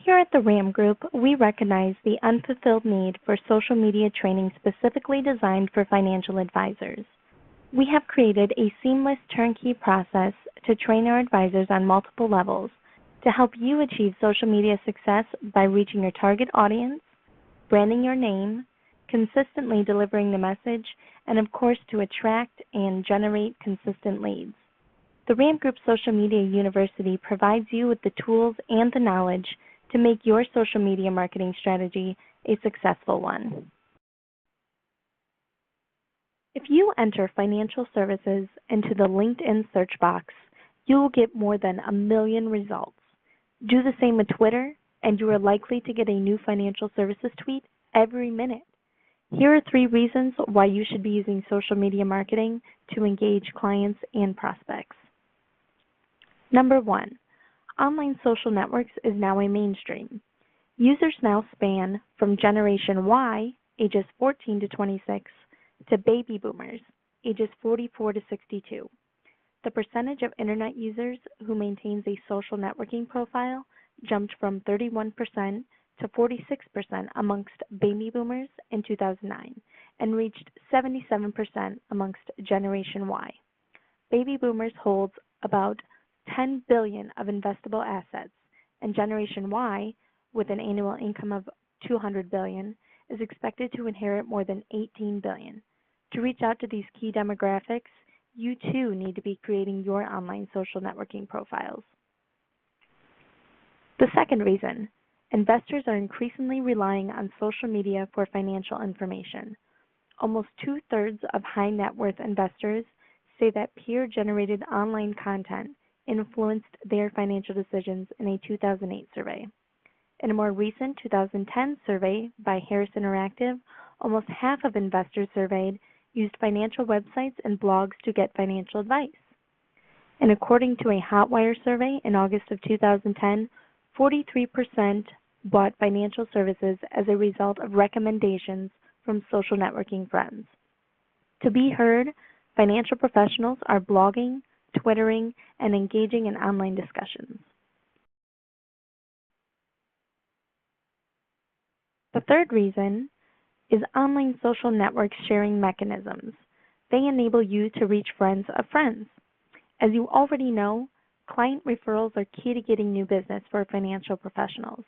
Here at the RAM Group, we recognize the unfulfilled need for social media training specifically designed for financial advisors. We have created a seamless turnkey process to train our advisors on multiple levels to help you achieve social media success by reaching your target audience, branding your name, consistently delivering the message, and of course to attract and generate consistent leads. The RAM Group Social Media University provides you with the tools and the knowledge to make your social media marketing strategy a successful one. If you enter financial services into the LinkedIn search box, you will get more than 1 million results. Do the same with Twitter, and you are likely to get a new financial services tweet every minute. Here are 3 reasons why you should be using social media marketing to engage clients and prospects. Number 1, online social networks is now a mainstream. Users now span from Generation Y, ages 14 to 26, to baby boomers, ages 44 to 62. The percentage of internet users who maintains a social networking profile jumped from 31% to 46% amongst baby boomers in 2009 and reached 77% amongst Generation Y. Baby boomers holds about 10 billion of investable assets, and Generation Y, with an annual income of 200 billion, is expected to inherit more than 18 billion. To reach out to these key demographics, you too need to be creating your online social networking profiles. The second reason, investors are increasingly relying on social media for financial information. Almost 2/3 of high net worth investors say that peer-generated online content influenced their financial decisions in a 2008 survey. In a more recent 2010 survey by Harris Interactive, almost half of investors surveyed used financial websites and blogs to get financial advice. And according to a Hotwire survey in August of 2010, 43% bought financial services as a result of recommendations from social networking friends. To be heard, financial professionals are blogging, Twittering, and engaging in online discussions. The third reason is online social network sharing mechanisms. They enable you to reach friends of friends. As you already know, client referrals are key to getting new business for financial professionals.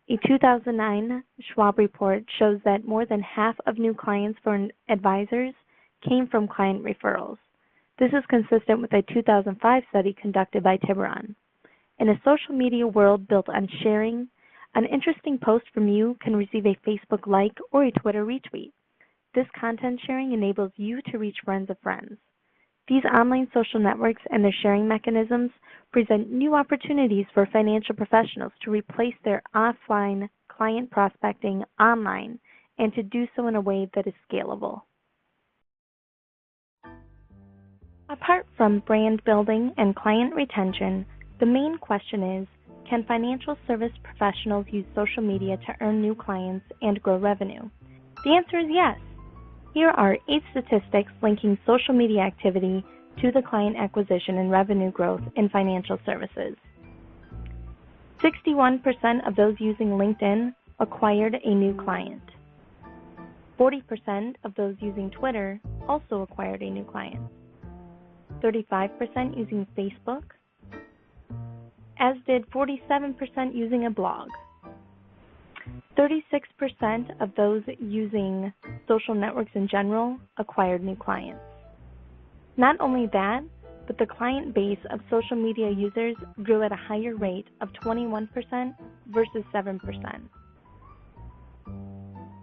A 2009 Schwab report shows that more than half of new clients for advisors came from client referrals. This is consistent with a 2005 study conducted by Tiburon. In a social media world built on sharing, an interesting post from you can receive a Facebook like or a Twitter retweet. This content sharing enables you to reach friends of friends. These online social networks and their sharing mechanisms present new opportunities for financial professionals to replace their offline client prospecting online and to do so in a way that is scalable. Apart from brand building and client retention, the main question is, can financial service professionals use social media to earn new clients and grow revenue? The answer is yes. Here are 8 statistics linking social media activity to the client acquisition and revenue growth in financial services. 61% of those using LinkedIn acquired a new client. 40% of those using Twitter also acquired a new client. 35% using Facebook, as did 47% using a blog. 36% of those using social networks in general acquired new clients. Not only that, but the client base of social media users grew at a higher rate of 21% versus 7%.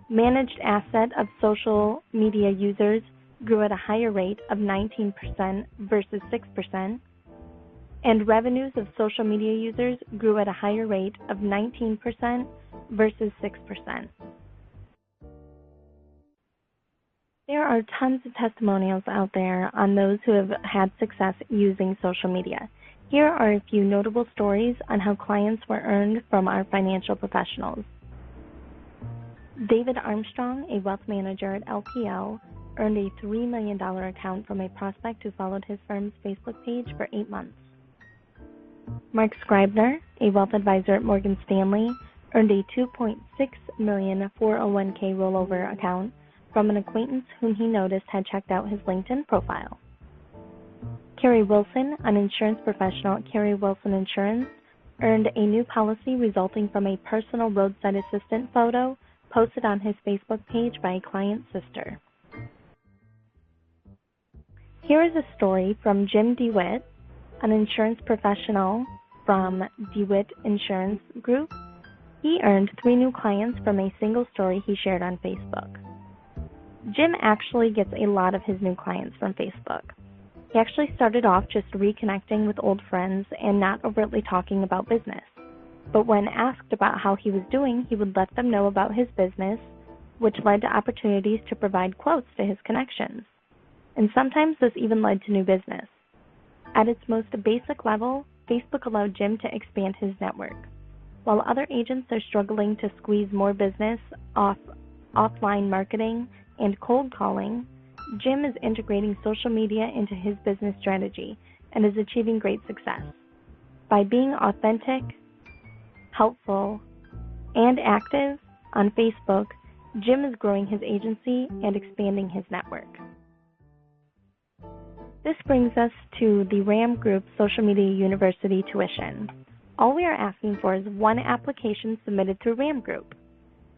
Managed asset of social media users grew at a higher rate of 19% versus 6%, and revenues of social media users grew at a higher rate of 19% versus 6%. There are tons of testimonials out there on those who have had success using social media. Here are a few notable stories on how clients were earned from our financial professionals. David Armstrong, a wealth manager at LPL, earned a $3 million account from a prospect who followed his firm's Facebook page for 8 months. Mark Scribner, a wealth advisor at Morgan Stanley, earned a $2.6 million 401k rollover account from an acquaintance whom he noticed had checked out his LinkedIn profile. Carrie Wilson, an insurance professional at Carrie Wilson Insurance, earned a new policy resulting from a personal roadside assistant photo posted on his Facebook page by a client's sister. Here is a story from Jim DeWitt, an insurance professional from DeWitt Insurance Group. He earned 3 new clients from a single story he shared on Facebook. Jim actually gets a lot of his new clients from Facebook. He actually started off just reconnecting with old friends and not overtly talking about business. But when asked about how he was doing, he would let them know about his business, which led to opportunities to provide quotes to his connections. And sometimes this even led to new business. At its most basic level, Facebook allowed Jim to expand his network. While other agents are struggling to squeeze more business off offline marketing and cold calling, Jim is integrating social media into his business strategy and is achieving great success. By being authentic, helpful, and active on Facebook, Jim is growing his agency and expanding his network. This brings us to the RAM Group Social Media University tuition. All we are asking for is 1 application submitted through RAM Group.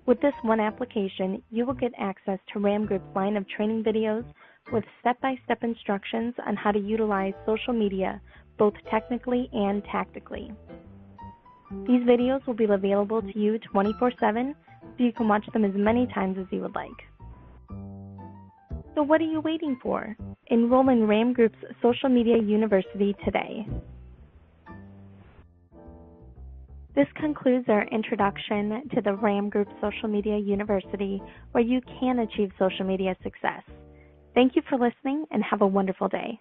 With this 1 application, you will get access to RAM Group's line of training videos with step-by-step instructions on how to utilize social media both technically and tactically. These videos will be available to you 24/7, so you can watch them as many times as you would like. So what are you waiting for? Enroll in RAM Group's Social Media University today. This concludes our introduction to the RAM Group Social Media University, where you can achieve social media success. Thank you for listening and have a wonderful day.